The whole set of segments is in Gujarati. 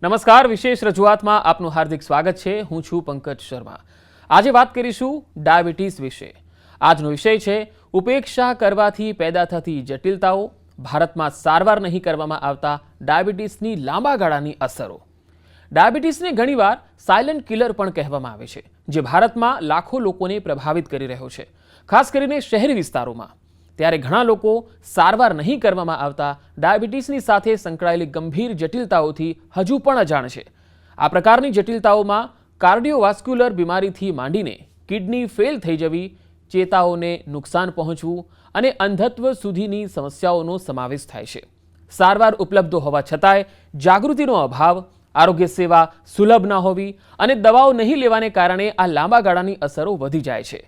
નમસ્કાર, વિશેષ રજૂઆતમાં આપનું હાર્દિક સ્વાગત છે। હું છું પંકજ શર્મા। આજે વાત કરીશું ડાયાબિટીસ વિશે। આજનો વિષય છે ઉપેક્ષા કરવાથી પેદા થતી જટિલતાઓ, ભારતમાં સારવાર નહીં કરવામાં આવતા ડાયાબિટીસની લાંબા ગાળાની અસરો। ડાયાબિટીસને ઘણીવાર સાયલેન્ટ કિલર પણ કહેવામાં આવે છે, જે ભારતમાં લાખો લોકોને પ્રભાવિત કરી રહ્યો છે, ખાસ કરીને શહેરી વિસ્તારોમાં। ત્યારે ઘણા લોકો સારવાર નહીં કરવામાં આવતા ડાયાબિટીસની સાથે સંકળાયેલી ગંભીર જટિલતાઓથી હજુ પણ અજાણ છે। આ પ્રકારની જટિલતાઓમાં કાર્ડિયોવાસ્ક્યુલર બીમારીથી માંડીને કિડની ફેલ થઈ જવી, ચેતાઓને નુકસાન પહોંચવું અને અંધત્વ સુધીની સમસ્યાઓનો સમાવેશ થાય છે। સારવાર ઉપલબ્ધ હોવા છતાંય જાગૃતિનો અભાવ, આરોગ્ય સેવા સુલભ ન હોવી અને દવાઓ નહીં લેવાને કારણે આ લાંબા ગાળાની અસરો વધી જાય છે।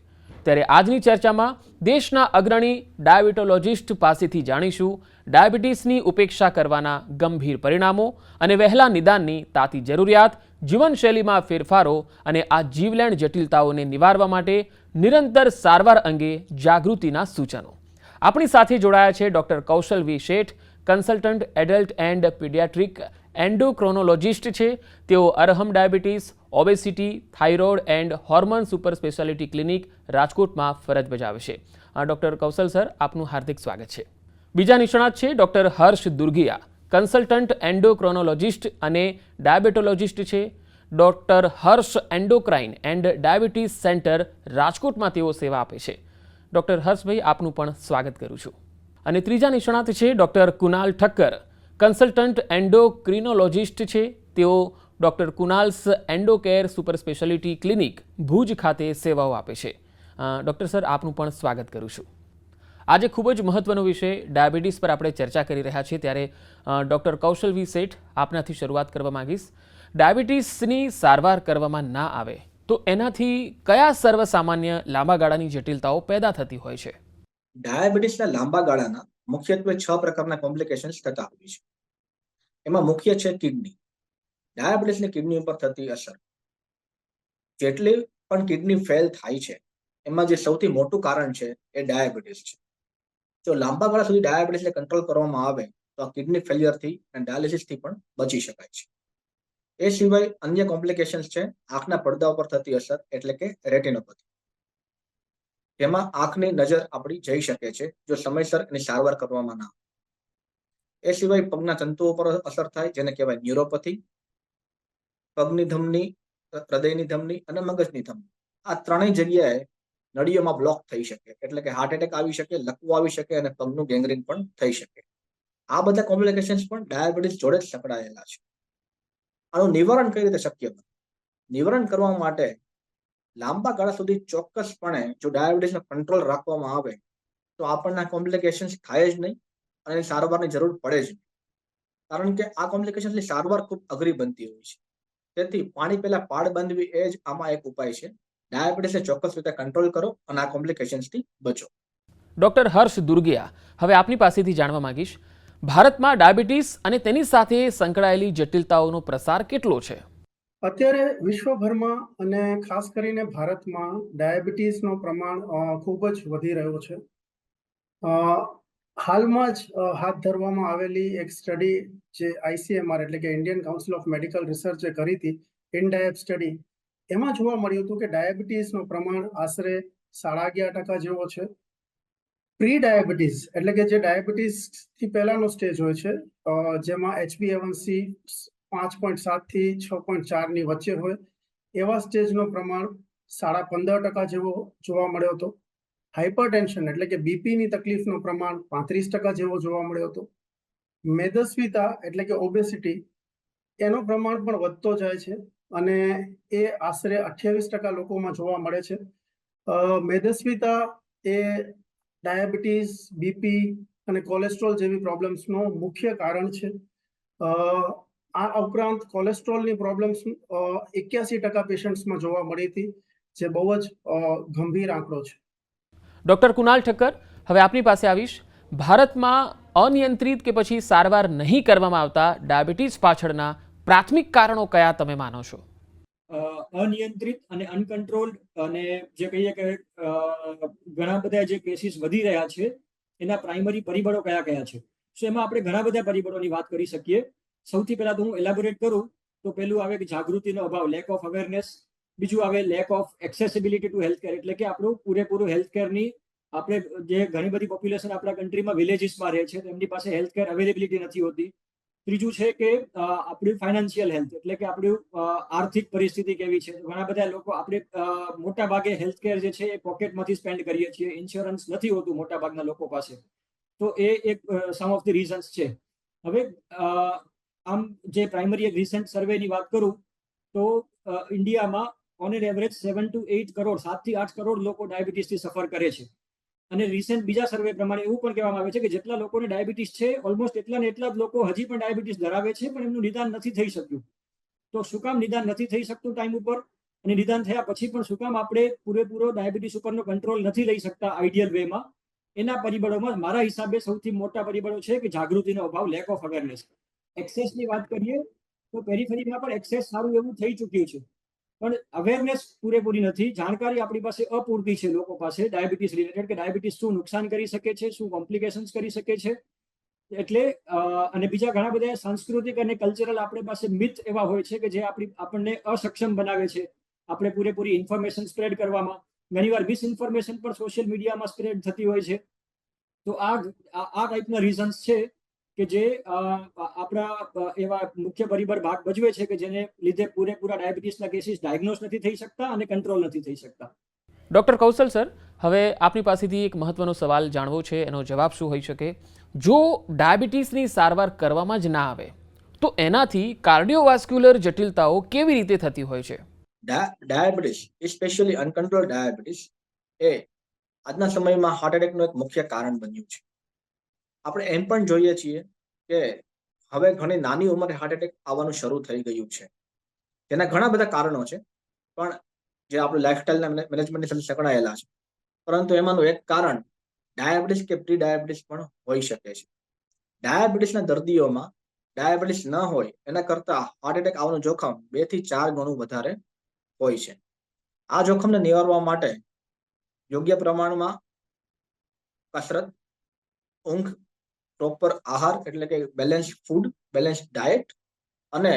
ત્યારે આજની ચર્ચામાં દેશના અગ્રણી ડાયાબિટોલોજિસ્ટ પાસેથી જાણીશું ડાયાબિટીસની ઉપેક્ષા કરવાના ગંભીર પરિણામો અને વહેલા નિદાનની તાતી જરૂરિયાત, જીવનશૈલીમાં ફેરફારો અને આ જીવલેણ જટિલતાઓને નિવારવા માટે નિરંતર સારવાર અંગે જાગૃતિના સૂચનો। આપણી સાથે જોડાયા છે doctor Kaushal V Sheth, consultant adult and paediatric એન્ડોક્રોનોલોજિસ્ટ છે। તેઓ Arham diabetes, obesity, thyroid and hormone super speciality clinic રાજકોટમાં ફરજ બજાવે છે। ડૉક્ટર કૌશલ સર, આપનું હાર્દિક સ્વાગત છે। બીજા નિષ્ણાત છે ડૉક્ટર હર્ષ દુર્ગિયા, કન્સલ્ટન્ટ એન્ડોક્રોનોલોજિસ્ટ અને ડાયાબિટોલોજિસ્ટ છે। Doctor Harsh endocrine and diabetes centre રાજકોટમાં તેઓ સેવા આપે છે। ડૉક્ટર હર્ષભાઈ, આપનું પણ સ્વાગત કરું છું। અને ત્રીજા નિષ્ણાત છે doctor Kunal Thakkar, consultant endocrinologist છે। તેઓ doctor Kunal's Endocare super speciality clinic Bhuj ખાતે સેવાઓ આપે છે। ડૉક્ટર સર, આપનું પણ સ્વાગત કરું છું। આજે ખૂબ જ મહત્વનો વિષય ડાયાબિટીસ પર આપણે ચર્ચા કરી રહ્યા છીએ, ત્યારે ડૉક્ટર કૌશલ વી શેઠ, આપનાથી શરૂઆત કરવા માંગીશ। ડાયાબિટીસની સારવાર કરવામાં ના આવે તો એનાથી કયા સર્વસામાન્ય લાંબા ગાળાની જટિલતાઓ પેદા થતી હોય છે? ડાયાબિટીસના લાંબા ગાળાના મુખ્યત્વે 6 પ્રકારના કોમ્પ્લિકેશન્સ થતા હોય છે। એમાં મુખ્ય છે કિડની। ડાયાબિટીસની કિડની ઉપર થતી અસર। જેટલી પણ કિડની ફેલ થાય છે એમાં જે સૌથી મોટું કારણ છે એ ડાયાબિટીસ છે। જો લાંબા ગાળા સુધી ડાયાબિટીસને કંટ્રોલ કરવામાં આવે તો આ કિડની ફેલિયરથી અને ડાયાલિસિસથી પણ બચી શકાય છે। એ સિવાય અન્ય કોમ્પ્લિકેશન્સ છે આંખના પડદા ઉપર થતી અસર, એટલે કે રેટિનોપેથી। જેમાં આંખની નજર આપણી જઈ શકે છે જો સમયસર એની સારવાર કરવામાં ના આવે। એ સિવાય પગના તંતુઓ પર અસર થાય, જેને કહેવાય ન્યુરોપેથી। પગની ધમની, હૃદયની ધમની અને મગજની ધમની, આ ત્રણેય જગ્યાએ નળીઓમાં બ્લોક થઈ શકે, એટલે કે હાર્ટ એટેક આવી શકે, લકવો આવી શકે અને પગનું ગેંગ્રીન પણ થઈ શકે। આ બધા કોમ્પ્લિકેશન્સ પણ ડાયાબિટીસ જોડે જ સંકળાયેલા છે। આનું નિવારણ કઈ રીતે શક્ય બને? નિવારણ કરવા માટે લાંબા ગાળા સુધી ચોક્કસપણે જો ડાયાબિટીસનો કંટ્રોલ રાખવામાં આવે તો આપણને કોમ્પ્લિકેશન્સ થાય જ નહીં અને સારવારની જરૂર પડે જ નહીં, કારણ કે આ કોમ્પ્લિકેશન્સની સારવાર ખૂબ અઘરી બનતી હોય છે। તેથી પાણી પહેલા પાળ બાંધવી એ જ આમાં એક ઉપાય છે। ડાયાબિટીસને ચોક્કસ રીતે કંટ્રોલ કરો અને આ કોમ્પ્લિકેશન્સથી બચો। ડૉક્ટર હર્ષ દુર્ગિયા, હવે આપની પાસેથી જાણવા માંગીશ, ભારતમાં ડાયાબિટીસ અને તેની સાથે સંકળાયેલી જટિલતાઓનો પ્રસાર કેટલો છે? અત્યારે વિશ્વભરમાં અને ખાસ કરીને ભારતમાં ડાયાબિટીસનું પ્રમાણ ખૂબ જ વધી રહ્યું છે। હાલમાં જ હાથ ધરવામાં આવેલી એક સ્ટડી જે ICMR એટલે કે ઇન્ડિયન કાઉન્સિલ ઓફ મેડિકલ રિસર્ચે કરી હતી, ઇનડાયબ સ્ટડી, એમાં જોવા મળ્યું હતું કે ડાયાબિટીસનું પ્રમાણ આશરે 11.5% જેવો છે। પ્રી ડાયાબિટીસ એટલે કે જે ડાયાબિટીસથી પહેલાનો સ્ટેજ હોય છે, જેમાં HbA1c 5.7 થી 6.4ની વચ્ચે હોય, એવા સ્ટેજનું પ્રમાણ 15.5% જેવો જોવા મળ્યો હતો। હાઇપરટેન્શન એટલે કે બીપીની તકલીફનું પ્રમાણ 35% જેવો જોવા મળ્યો હતો। મેદસ્વીતા એટલે કે ઓબેસિટી, એનું પ્રમાણ પણ વધતો જાય છે અને એ આશરે 28% લોકોમાં જોવા મળે છે। મેદસ્વીતા એ ડાયાબિટીસ, બીપી અને કોલેસ્ટ્રોલ જેવી પ્રોબ્લેમ્સનું મુખ્ય કારણ છે। આ ઉપરાંત કોલેસ્ટ્રોલની પ્રોબ્લેમ્સ 81% પેશન્ટ્સમાં જોવા મળી હતી, જે બહુ જ ગંભીર આંકડો છે। ડૉક્ટર કુનાલ ઠક્કર, હવે આપની પાસે આવીશ। ભારતમાં અનિયંત્રિત કે પછી સારવાર નહીં કરવામાં આવતા ડાયાબિટીસ પાછળના પ્રાથમિક કારણો કયા તમે માનો છો? અનિયંત્રિત અને અનકન્ટ્રોલ્ડ અને જે કહીએ કે ઘણા બધા જે કેસીસ વધી રહ્યા છે એના પ્રાઇમરી પરિબળો કયા કયા છે? સો એમાં આપણે ઘણા બધા પરિબળોની વાત કરી શકીએ। સૌથી પહેલા તો હું એલાબોરેટ કરું તો પેલું આવે કે જાગૃતિનો અભાવ, લેક ઓફ અવેરનેસ. બીજું આવે lack of accessibility to healthcare, એટલે કે આપણું પૂરેપૂરું હેલ્થકેરની આપણે જે ઘણી બધી પોપ્યુલેશન આપણા કન્ટ્રીમાં વિલેજીસમાં રહે છે તો એમની પાસે હેલ્થકેર અવેલેબિલિટી નથી હોતી. ત્રીજું છે કે આપણી ફાઇનાન્શિયલ હેલ્થ, એટલે કે આપણી આર્થિક પરિસ્થિતિ કેવી છે. ઘણા બધા લોકો આપણે મોટા ભાગે હેલ્થકેર જે છે એ પોકેટમાંથી સ્પેન્ડ કરીએ છીએ, ઇન્સ્યોરન્સ નથી હોતું મોટા ભાગના લોકો પાસે. તો એ એક સમ ઓફ ધ રીઝન્સ છે. હવે આમ જે પ્રાઇમરી એક રિસન્ટ સર્વેની વાત કરું તો ઇન્ડિયામાં on an average 7 to 8 crore 7 થી 8 કરોડ લોકો ડાયાબિટીસથી સફર કરે છે. અને રિસેન્ટ બીજા સર્વે પ્રમાણે એવું પણ કહેવામાં આવે છે કે જેટલા લોકોને ડાયાબિટીસ છે ઓલમોસ્ટ એટલા ને એટલા જ લોકો હજી પણ ડાયાબિટીસ ધરાવે છે, પણ એમનું નિદાન નથી થઈ શક્યું. તો શું કામ નિદાન નથી થઈ શકતું ટાઈમ ઉપર, અને નિદાન થયા પછી પણ શું કામ આપણે પૂરેપૂરો ડાયાબિટીસ ઉપરનો કંટ્રોલ નથી લઈ શકતા આઈડિયલ વેમાં? એના પરિબળોમાં મારા હિસાબે સૌથી મોટા પરિબળો છે કે જાગૃતિનો અભાવ, લેક ઓફ અવેરનેસ. એક્સેસની વાત કરીએ તો પેરીફેરીમાં પણ એક્સેસ સારું એવું થઈ ચૂક્યું છે, પણ અવેરનેસ પૂરેપૂરી નથી. જાણકારી આપણી પાસે અપૂરતી છે લોકો પાસે ડાયાબિટીસ રિલેટેડ, કે ડાયાબિટીસ શું નુકસાન કરી શકે છે, શું કોમ્પ્લિકેશન્સ કરી શકે છે. એટલે અને બીજા ઘણા બધા સાંસ્કૃતિક અને કલ્ચરલ આપણી પાસે મિથ એવા હોય છે કે જે આપણને અસક્ષમ બનાવે છે આપણે પૂરેપૂરી ઇન્ફોર્મેશન સ્પ્રેડ કરવામાં. ઘણીવાર મિસઇન્ફોર્મેશન પણ સોશિયલ મીડિયામાં સ્પ્રેડ થતી હોય છે. તો આ ટાઈપના રીઝન્સ છે કે જે આપણા એવા મુખ્ય પરિબળ ભાગ ભજવે છે કે જેને લીધે પૂરેપૂરા ડાયાબિટીસના કેસીસ ડાયગ્નોસ નથી થઈ શકતા અને કંટ્રોલ નથી થઈ શકતા. ડૉક્ટર કૌશલ સર, હવે આપની પાસેથી એક મહત્વનો સવાલ જાણવો છે, એનો જવાબ શું હોઈ શકે? જો ડાયાબિટીસની સારવાર કરવામાં જ ના આવે તો એનાથી કાર્ડિયોવાસ્ક્યુલર જટિલતાઓ કેવી રીતે થતી હોય છે? ડાયાબિટીસ, સ્પેશિયલી અનકન્ટ્રોલ ડાયાબિટીસ, એ આજના સમયમાં હાર્ટ એટેકનું એક મુખ્ય કારણ બન્યું છે. આપણે એમ પણ જોઈએ છીએ કે હવે ઘણી નાની ઉંમરે હાર્ટ એટેક આવવાનું શરૂ થઈ ગયું છે. તેના ઘણા બધા કારણો છે, પણ જે આપણું લાઇફસ્ટાઇલના મેનેજમેન્ટની સાથે સંકળાયેલા છે. પરંતુ એમાંનું એક કારણ ડાયાબિટીસ કે પ્રી ડાયાબિટીસ પણ હોઈ શકે છે. ડાયાબિટીસના દર્દીઓમાં ડાયાબિટીસ ન હોય એના કરતાં હાર્ટ એટેક આવવાનું જોખમ 2 થી 4 ગણું વધારે હોય છે. આ જોખમને નિવારવા માટે યોગ્ય પ્રમાણમાં કસરત, ઊંઘ, પ્રોપર આહાર એટલે કે બેલેન્સ ફૂડ, બેલેન્સ ડાયટ અને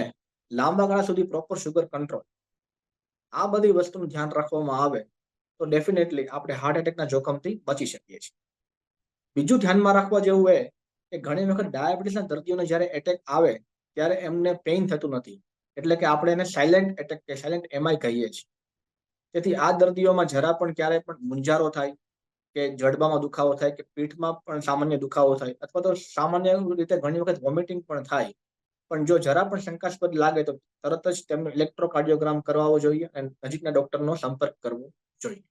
લાંબા ગાળા સુધી પ્રોપર શુગર કંટ્રોલ, આ બધી વસ્તુનું ધ્યાન રાખવામાં આવે તો ડેફિનેટલી આપણે હાર્ટ એટેકના જોખમથી બચી શકીએ છીએ. બીજું ધ્યાનમાં રાખવા જેવું એ કે ઘણી વખત ડાયાબિટીસના દર્દીઓને જ્યારે એટેક આવે ત્યારે એમને પેઇન થતું નથી, એટલે કે આપણે એને સાયલેન્ટ એટેક કે સાયલેન્ટ એમઆઈ કહીએ છીએ. તેથી આ દર્દીઓમાં જરા પણ ક્યારેય પણ મૂંઝારો થાય કે જડબામાં દુખાવો થાય કે પીઠમાં પણ સામાન્ય દુખાવો થાય અથવા તો સામાન્ય રીતે ઘણી વખત વોમિટિંગ પણ થાય, પણ જો જરા પણ શંકાસ્પદ લાગે તો તરત જ તેમને ઇલેક્ટ્રોકાર્ડિયોગ્રામ કરાવવો જોઈએ અને નજીકના ડોક્ટરનો સંપર્ક કરવો જોઈએ.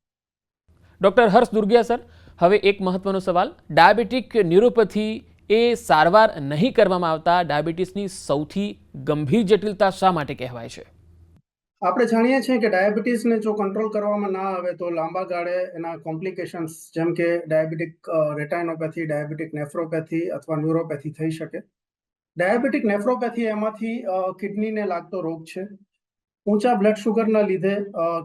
ડૉક્ટર હર્ષ દુર્ગિયા સર, હવે એક મહત્વનો સવાલ. ડાયાબિટીક ન્યુરોપેથી એ સારવાર નહીં કરવામાં આવતા ડાયાબિટીસની સૌથી ગંભીર જટિલતા શા માટે કહેવાય છે? આપણે જાણીએ છીએ કે ડાયાબિટીસને જો કંટ્રોલ કરવામાં ના આવે તો લાંબા ગાળે એના કોમ્પ્લિકેશન્સ જેમ કે ડાયાબિટીક રેટાઇનોપેથી, ડાયાબિટીક નેફ્રોપેથી અથવા ન્યુરોપેથી થઈ શકે. ડાયાબિટીક નેફ્રોપેથી એમાંથી કિડનીને લાગતો રોગ છે. ઊંચા બ્લડ શુગરના લીધે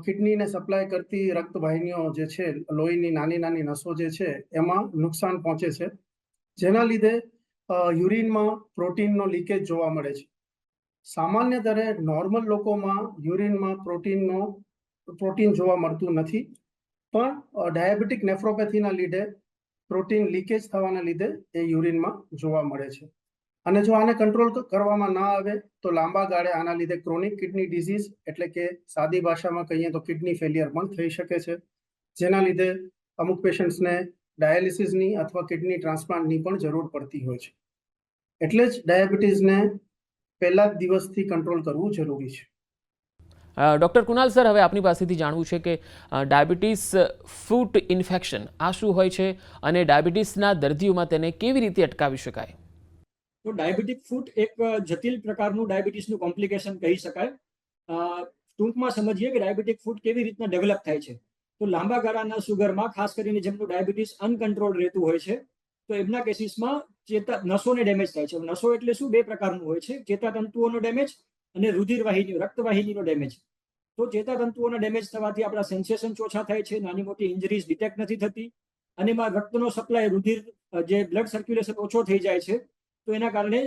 કિડનીને સપ્લાય કરતી રક્તવાહિનીઓ જે છે, લોહીની નાની નાની નસો જે છે એમાં નુકસાન પહોંચે છે, જેના લીધે યુરિનમાં પ્રોટીનનો લીકેજ જોવા મળે છે. સામાન્ય દરે નોર્મલ લોકોમાં યુરિનમાં પ્રોટીન જોવા મળતું નથી, પણ ડાયાબિટીક નેફ્રોપેથીના લીધે પ્રોટીન લીકેજ થવાના લીધે એ યુરિનમાં જોવા મળે છે. અને જો આને કંટ્રોલ કરવામાં ના આવે તો લાંબા ગાળે આના લીધે ક્રોનિક કિડની ડિઝીઝ એટલે કે સાદી ભાષામાં કહીએ તો કિડની ફેલિયર પણ થઈ શકે છે, જેના લીધે અમુક પેશન્ટ્સને ડાયાલિસિસની અથવા કિડની ટ્રાન્સપ્લાન્ટની પણ જરૂર પડતી હોય છે. એટલે જ ડાયાબિટીસને પહેલા જ દિવસથી કંટ્રોલ કરવું જરૂરી છે. ડૉક્ટર કુનાલ સર, હવે આપની પાસેથી જાણવું છે કે ડાયાબિટીસ ફૂટ ઇન્ફેક્શન આ શું હોય છે અને ડાયાબિટીસના દર્દીઓમાં તેને કેવી રીતે અટકાવી શકાય? તો ડાયાબિટીક ફૂટ એક જટિલ પ્રકારનું ડાયાબિટીસનું કોમ્પ્લિકેશન કહી શકાય. ટૂંકમાં સમજીએ કે ડાયાબિટીક ફૂટ કેવી રીતના ડેવલપ થાય છે. તો લાંબા ગાળાના શુગરમાં ખાસ કરીને જેમનું ડાયાબિટીસ અનકન્ટ્રોલ રહેતું હોય છે તો એમના કેસીસમાં નસોને ડેમેજ થાય છે. નસો એટલે શું? 2 પ્રકારનું હોય છે, ચેતાતંતુઓનો ડેમેજ અને રુધિરવાહિનીઓ, રક્તવાહિનીનો ડેમેજ. તો ચેતાતંતુઓના ડેમેજ થવાથી આપણા સેન્સેશન ઓછા થાય છે, નાની મોટી ઇન્જરીઝ ડિટેક્ટ નથી થતી, અને એમાં રક્તનો સપ્લાય, રુધિર જે બ્લડ સર્ક્યુલેશન ઓછો થઈ જાય છે, તો એના કારણે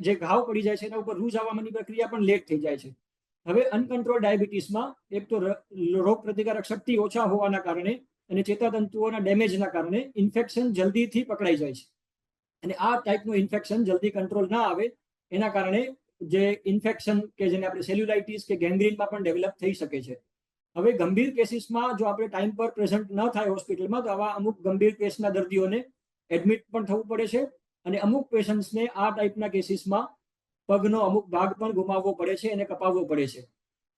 જે ઘાવ પડી જાય છે એના ઉપર રૂઝ આવવાની પ્રક્રિયા પણ લેટ થઈ જાય છે. હવે અનકન્ટ્રોલ ડાયાબિટીસમાં એક તો રોગ પ્રતિકારક શક્તિ ઓછા હોવાના કારણે અને ચેતાતંતુઓના ડેમેજના કારણે ઇન્ફેક્શન જલ્દીથી પકડાઈ જાય છે. અને આ ટાઈપનું ઇન્ફેક્શન જલ્દી કંટ્રોલ ના આવે એના કારણે જે ઇન્ફેક્શન કે જેને આપણે સેલ્યુલાઇટિસ કે ગેંગ્રીનમાં પણ ડેવલપ થઈ શકે છે. હવે ગંભીર કેસીસમાં જો આપણે ટાઈમ પર પ્રેઝન્ટ ન થાય હોસ્પિટલમાં તો આવા અમુક ગંભીર કેસના દર્દીઓને એડમિટ પણ થવું પડે છે અને અમુક પેશન્ટ્સને આ ટાઈપના કેસીસમાં પગનો અમુક ભાગ પણ ગુમાવવો પડે છે અને કપાવવો પડે છે.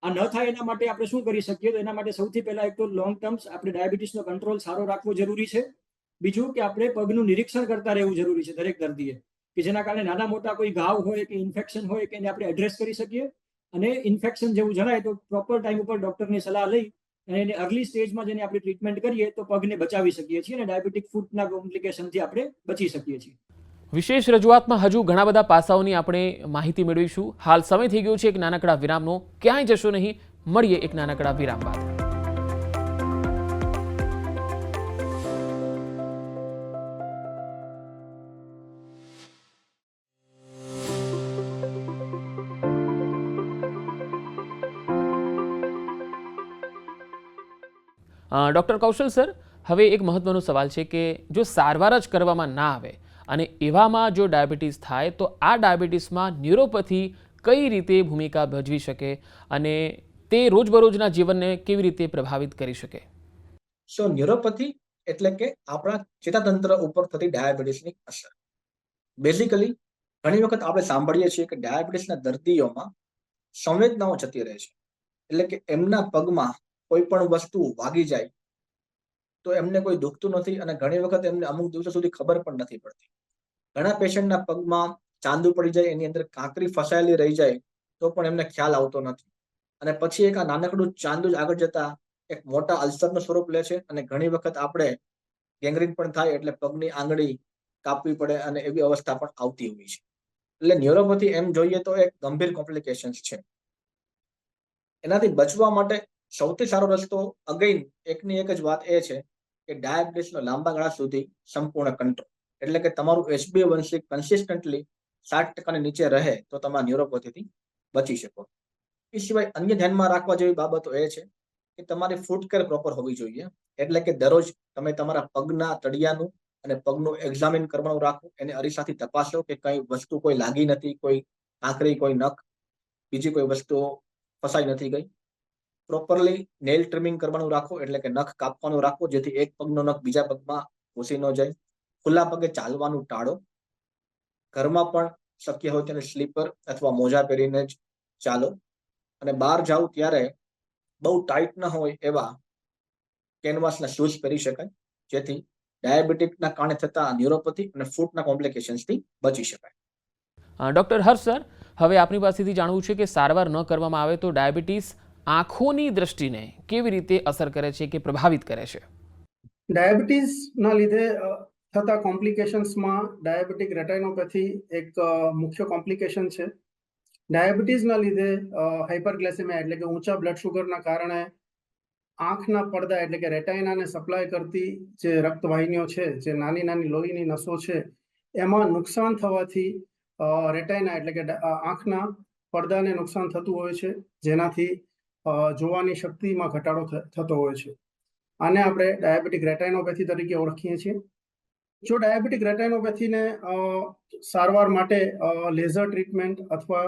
આ ન થાય એના માટે આપણે શું કરી શકીએ? તો એના માટે સૌથી પહેલા એક તો લોંગ ટર્મ્સ આપણે ડાયાબિટીસનો કંટ્રોલ સારો રાખવો જરૂરી છે. બીજું કે આપણે પગનું નિરીક્ષણ કરતા રહેવું જરૂરી છે દરેક દર્દીએ, કે જેના કારણે નાના મોટા કોઈ ઘાવ હોય કે ઇન્ફેક્શન હોય કે એને આપણે એડ્રેસ કરી શકીએ. અને ઇન્ફેક્શન જેવું જણાય તો પ્રોપર ટાઈમ ઉપર ડોક્ટરની સલાહ લઈ અને એને અર્લી સ્ટેજમાં જેને આપણે ટ્રીટમેન્ટ કરીએ તો પગને બચાવી શકીએ છીએ અને ડાયાબિટીક ફૂટના કોમ્પ્લિકેશનથી આપણે બચી શકીએ છીએ. વિશેષ રજૂઆતમાં હજુ ઘણા બધા પાસાઓની આપણે માહિતી મેળવીશું. હાલ સમય થઈ ગયો છે એક નાનકડા વિરામનો. ક્યાંય જશો નહીં, મળીએ એક નાનકડા વિરામ બાદ. ડૉક્ટર કૌશલ સર, હવે એક મહત્વનો સવાલ છે કે જો સારવાર જ કરવામાં ના આવે અને એવામાં જો ડાયાબિટીસ થાય તો આ ડાયાબિટીસમાં ન્યુરોપેથી કઈ રીતે ભૂમિકા ભજવી શકે અને તે રોજબરોજના જીવનને કેવી રીતે પ્રભાવિત કરી શકે? સો ન્યુરોપેથી એટલે કે આપણા ચેતાતંત્ર ઉપર થતી ડાયાબિટીસની અસર. બેઝિકલી ઘણી વખત આપણે સાંભળીએ છીએ કે ડાયાબિટીસના દર્દીઓમાં સંવેદનાઓ જતી રહે છે. એટલે કે એમના પગમાં કોઈ પણ વસ્તુ વાગી જાય તો એમને કોઈ દુખતું નથી અને ઘણી વખત એમને અમુક દિવસો સુધી ખબર પણ નથી પડતી. ઘણા પેશન્ટના પગમાં ચાંદુ પડી જાય, એની અંદર કાંકરી ફસાયેલી રહી જાય તો પણ એમને ખ્યાલ આવતો નથી અને પછી એક આ નાનકડું ચાંદુ જ આગળ જતા એક મોટા અલ્સરનું સ્વરૂપ લે છે અને ઘણી વખત આપણે ગેંગ્રીન પણ થાય એટલે પગની આંગળી કાપવી પડે અને એવી અવસ્થા પણ આવતી હોય છે. એટલે ન્યુરોપેથી એમ જોઈએ તો એક ગંભીર કોમ્પ્લિકેશન્સ છે. એનાથી બચવા માટે સૌથી સારો રસ્તો અગેઇન એકની એક જ વાત એ છે કે ડાયાબિટીસનો લાંબા ગાળા સુધી સંપૂર્ણ કંટ્રોલ. એટલે કે તમારું HbA1c કન્સિસ્ટન્ટલી 60% નીચે રહે તો તમે ન્યુરોપેથીથી બચી શકો. એ સિવાય અન્ય ધ્યાનમાં રાખવા જેવી બાબતો એ છે કે તમારી ફૂટ કેર પ્રોપર હોવી જોઈએ. એટલે કે દરરોજ તમે તમારા પગના તળિયાનું અને પગનું એક્ઝામિન કરવાનું રાખો, એને અરીસાથી તપાસો કે કઈ વસ્તુ કોઈ લાગી નથી, કોઈ કાંકરી, કોઈ નખ, બીજી કોઈ વસ્તુઓ ફસાઈ નથી ગઈ. પ્રોપરલી નેલ ટ્રીમિંગ કરવાનું રાખો, એટલે કે નખ કાપવાનું રાખો જેથી એક પગનો નખ બીજા પગમાં ઘૂસી ન જાય. ખુલ્લા પગે ચાલવાનું ટાળો. ઘરમાં પણ શક્ય હોય ત્યારે સ્લીપર અથવા મોજા પહેરીને જ ચાલો અને બહાર જાઓ ત્યારે બહુ ટાઈટ ન હોય એવા કેનવાસના શૂઝ પહેરી શકાય જેથી ડાયાબિટીકના કારણે થતા ન્યુરોપેથી અને ફૂટના કોમ્પ્લિકેશન્સથી બચી શકાય. ડૉક્ટર હર્ષ સર, હવે આપની પાસેથી જાણવું છે કે સારવાર ન કરવામાં આવે તો ડાયાબિટીસ આંખોની દ્રષ્ટિને કેવી રીતે અસર કરે છે કે પ્રભાવિત કરે છે? ડાયાબિટીસના લીધે થતા કોમ્પ્લિકેશન્સમાં ડાયાબિટીક રેટાઇનોપેથી એક મુખ્ય કોમ્પ્લિકેશન છે. ડાયાબિટીસના લીધે હાઇપરગ્લાઇસેમિયા એટલે કે ઊંચા બ્લડ શુગરના કારણે આંખના પડદા એટલે કે રેટાઇનાને સપ્લાય કરતી જે રક્તવાહિનીઓ છે, જે નાની નાની લોહીની નસો છે, એમાં નુકસાન થવાથી રેટાઇના એટલે કે આંખના પડદાને નુકસાન થતું હોય છે, જેનાથી જોવાની શક્તિમાં ઘટાડો થતો હોય છે. આને આપણે ડાયાબિટીક રેટાઇનોપેથી તરીકે ઓળખીએ છીએ. જો ડાયાબિટીક રેટાઇનોપેથીને સારવાર માટે લેઝર ટ્રીટમેન્ટ અથવા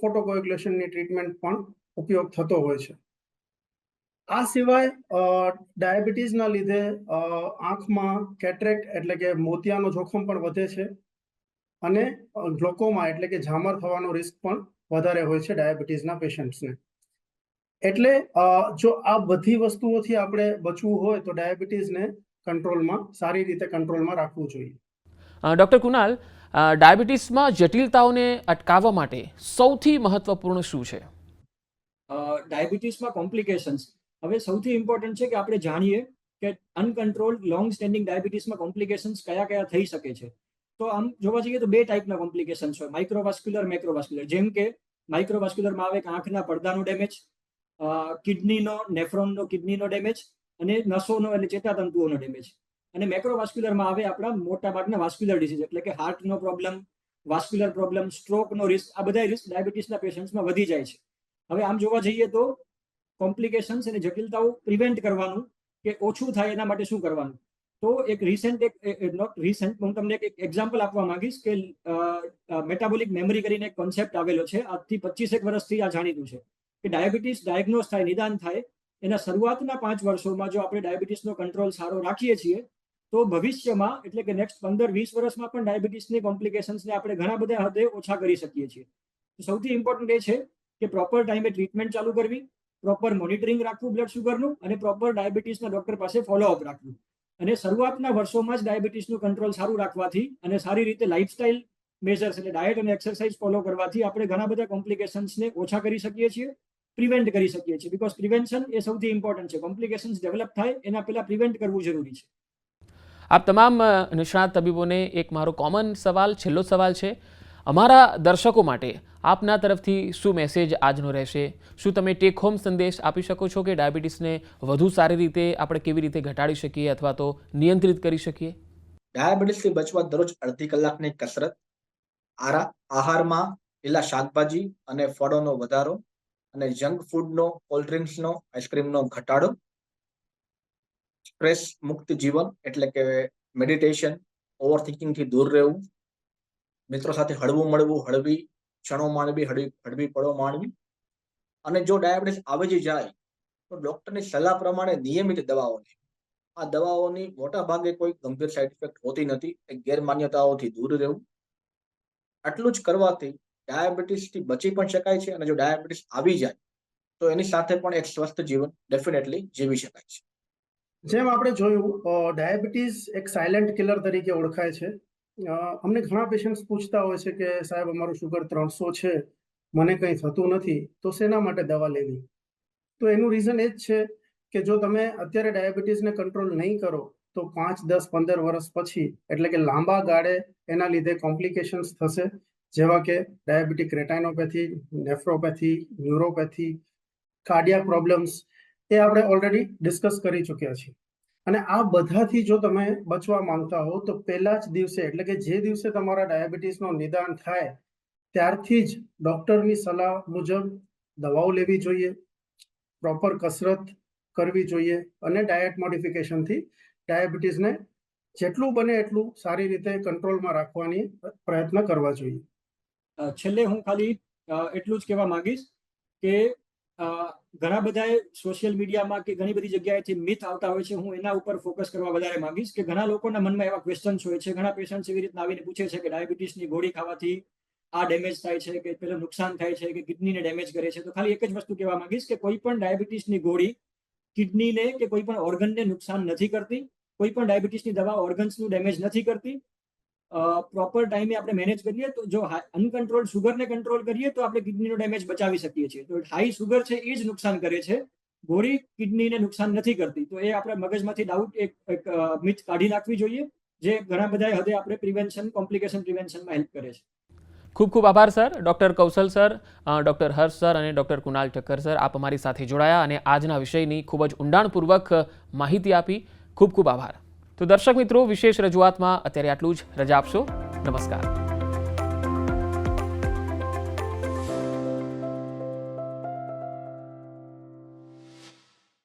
ફોટોકોએગ્યુલેશનની ટ્રીટમેન્ટ પણ ઉપયોગ થતો હોય છે. આ સિવાય ડાયાબિટીસના લીધે આંખમાં કેટરેક્ટ એટલે કે મોતિયાનો જોખમ પણ વધે છે અને ગ્લોકોમા એટલે કે ઝામર થવાનો રિસ્ક પણ વધારે હોય છે ડાયાબિટીસના પેશન્ટ્સને. એટલે જો આ બધી વસ્તુઓથી આપણે બચવું હોય તો ડાયાબિટીસને સારી રીતે કંટ્રોલમાં રાખવું જોઈએ. ડૉક્ટર કુનાલ, ડાયાબિટીસમાં જટિલતાઓને અટકાવવા માટે સૌથી મહત્વપૂર્ણ શું છે? ડાયાબિટીસમાં કોમ્પ્લિકેશન્સ હવે સૌથી ઇમ્પોર્ટન્ટ છે કે આપણે જાણીએ કે અનકન્ટ્રોલ્ડ લોંગ સ્ટેન્ડિંગ ડાયાબિટીસમાં કોમ્પ્લિકેશન્સ કયા કયા થઈ શકે છે. તો આમ જોવા જઈએ તો બે ટાઈપના કોમ્પ્લિકેશન્સ હોય, માઇક્રોવાસ્ક્યુલર, મેક્રોવાસ્ક્યુલર. જેમ કે માઇક્રોવાસ્ક્યુલરમાં આવે કે આંખના પડદાનો ડેમેજ, કિડનીનો, નેફ્રોનનો કિડનીનો ડેમેજ અને નસોનો એટલે ચેતાતંતુઓનો ડેમેજ. અને મેક્રોવાસ્ક્યુલરમાં આવે આપણા મોટા ભાગના વાસ્ક્યુલર ડિસીઝ એટલે કે હાર્ટનો પ્રોબ્લેમ, વાસ્ક્યુલર પ્રોબ્લેમ, સ્ટ્રોકનો રિસ્ક, આ બધા રિસ્ક ડાયાબિટીસના પેશન્ટ્સમાં વધી જાય છે. હવે આમ જોવા જઈએ તો કોમ્પ્લિકેશન્સ અને જટિલતાઓ પ્રિવેન્ટ કરવાનું કે ઓછું થાય એના માટે શું કરવાનું? તો એક નોટ રિસેન્ટ હું તમને એક એક્ઝામ્પલ આપવા માંગીશ કે મેટાબોલિક મેમરી કરીને એક કોન્સેપ્ટ આવેલો છે. આજથી 25 વર્ષથી આ જાણીતું છે કે ડાયાબિટીસ ડાયગ્નોઝ થાય, નિદાન થાય, એના શરૂઆતના 5 વર્ષોમાં જો આપણે ડાયાબિટીસનો કંટ્રોલ સારો રાખીએ છીએ તો ભવિષ્યમાં એટલે કે નેક્સ્ટ 15-20 વર્ષમાં પણ ડાયાબિટીસની કોમ્પ્લિકેશન્સને આપણે ઘણા બધા હદે ઓછા કરી શકીએ છીએ. સૌથી ઇમ્પોર્ટન્ટ એ છે કે પ્રોપર ટાઈમે ટ્રીટમેન્ટ ચાલુ કરવી, પ્રોપર મોનિટરિંગ રાખવું બ્લડ શુગરનું, અને પ્રોપર ડાયાબિટીસના ડોક્ટર પાસે ફોલોઅપ રાખવું. અને શરૂઆતના વર્ષોમાં જ ડાયાબિટીસનું કંટ્રોલ સારું રાખવાથી અને સારી રીતે લાઇફસ્ટાઇલ મેજર્સ એટલે ડાયટ અને એક્સરસાઇઝ ફોલો કરવાથી આપણે ઘણા બધા કોમ્પ્લિકેશન્સને ઓછા કરી શકીએ છીએ, પ્રિવેન્ટ કરી શકીએ છીએ. બીકોઝ પ્રિવેન્શન એ સૌથી ઇમ્પોર્ટન્ટ છે. કોમ્પ્લિકેશન્સ ડેવલપ થાય એના પહેલા પ્રિવેન્ટ કરવું જરૂરી છે. આપ તમામ નિષ્ણાત તબીબોને એક મારો કોમન સવાલ, છેલ્લો સવાલ છે. અમારા દર્શકો માટે આપના તરફથી શું મેસેજ આજનો રહેશે? શું તમે ટેક હોમ સંદેશ આપી શકો છો કે ડાયાબિટીસને વધુ સારી રીતે આપણે કેવી રીતે ઘટાડી શકીએ અથવા તો નિયંત્રિત કરી શકીએ? ડાયાબિટીસથી બચવા દરરોજ અડધી કલાકની કસરત, આહારમાં લીલા શાકભાજી અને ફળોનો વધારો, અને જંક ફૂડનો, કોલ્ડ ડ્રિંક્સનો, આઈસ્ક્રીમનો ઘટાડો, સ્ટ્રેસ મુક્ત જીવન એટલે કે મેડિટેશન, ઓવર થિંકિંગથી દૂર રહેવું, મિત્રો સાથે હળવું મળવું, હળવી ક્ષણો માણવી, હળવી પળો માણવી, અને જો ડાયાબિટીસ આવી જ જાય તો ડોક્ટરની સલાહ પ્રમાણે નિયમિત દવાઓ લેવી. આ દવાઓની મોટા ભાગે કોઈ ગંભીર સાઇડ ઇફેક્ટ હોતી નથી. ગેરમાન્યતાઓથી દૂર રહેવું. આટલું જ કરવાથી ડાયાબિટીસથી બચી પણ શકાય છે, અને જો ડાયાબિટીસ આવી જાય તો એની સાથે પણ એક સ્વસ્થ જીવન ડેફિનેટલી જીવી શકાય છે. જેમ આપણે જોયું, ડાયાબિટીસ એક સાયલેન્ટ કિલર તરીકે ઓળખાય છે. અમને ઘણા પેશન્ટ્સ પૂછતા હોય છે કે સાહેબ અમારું શુગર 300 છે, મને કંઈ થતું નથી, તો શેના માટે દવા લેવી? તો એનું રીઝન એ જ છે કે જો તમે અત્યારે ડાયાબિટીસને કંટ્રોલ નહીં કરો તો 5, 10, 15 વર્ષ પછી એટલે કે લાંબા ગાળે એના લીધે કોમ્પ્લિકેશન્સ થશે, જેવા કે ડાયાબિટીક રેટાઇનોપેથી, નેફ્રોપેથી, ન્યુરોપેથી, કાર્ડિયાક પ્રોબ્લેમ્સ, એ આપણે ઓલરેડી ડિસ્કસ કરી ચૂક્યા છીએ. અને આ બધાથી જો તમે બચવા માંગતા હો તો પહેલા જ દિવસે એટલે કે જે દિવસે તમારા ડાયાબિટીસનું નિદાન થાય ત્યારથી જ ડૉક્ટરની સલાહ મુજબ દવાઓ લેવી જોઈએ, પ્રોપર કસરત કરવી જોઈએ, અને ડાયટ મોડિફિકેશનથી ડાયાબિટીસને જેટલું બને એટલું સારી રીતે કંટ્રોલમાં રાખવાની પ્રયત્ન કરવા જોઈએ. છેલ્લે હું ખાલી એટલું જ કહેવા માંગીશ કે ઘણા બધાએ સોશિયલ મીડિયામાં કે ઘણી બધી જગ્યાએથી મિથ આવતા હોય છે. હું એના ઉપર ફોકસ કરવા વધારે માંગીશ કે ઘણા લોકોના મનમાં એવા ક્વેશ્ચન્સ હોય છે. ઘણા પેશન્ટ એવી રીતના આવીને પૂછે છે કે ડાયાબિટીસની ગોળી ખાવાથી આ ડેમેજ થાય છે કે પેલું નુકસાન થાય છે કે કિડનીને ડેમેજ કરે છે. તો ખાલી એક જ વસ્તુ કહેવા માંગીશ કે કોઈ પણ ડાયાબિટીસની ગોળી કિડનીને કે કોઈ પણ ઓર્ગનને નુકસાન નથી કરતી. કોઈ પણ ડાયાબિટીસની દવા ઓર્ગન્સનું ડેમેજ નથી કરતી. પ્રોપર ટાઈમે આપણે મેનેજ કરીએ તો જો અનકન્ટ્રોલ શુગરને કંટ્રોલ કરીએ તો આપણે કિડનીનો ડેમેજ બચાવી શકીએ છીએ. તો હાઈ શુગર છે એ જ નુકસાન કરે છે, ગોળી કિડનીને નુકસાન નથી કરતી. તો એ આપણે મગજમાંથી ડાઉટ એક મિથ કાઢી નાખવી જોઈએ, જે ઘણા બધા હદે આપણે પ્રિવેન્શન, કોમ્પ્લિકેશન પ્રિવેન્શનમાં હેલ્પ કરે છે. ખૂબ ખૂબ આભાર સર. ડૉક્ટર કૌશલ સર, ડૉક્ટર હર્ષ સર અને ડૉક્ટર કુણાલ ઠક્કર સર, આપ અમારી સાથે જોડાયા અને આજના વિષયની ખૂબ જ ઊંડાણપૂર્વક માહિતી આપી. ખૂબ ખૂબ આભાર. તો દર્શક મિત્રો, વિશેષ રજૂઆતમાં અત્યારે આટલું જ. રજા આપશો. નમસ્કાર.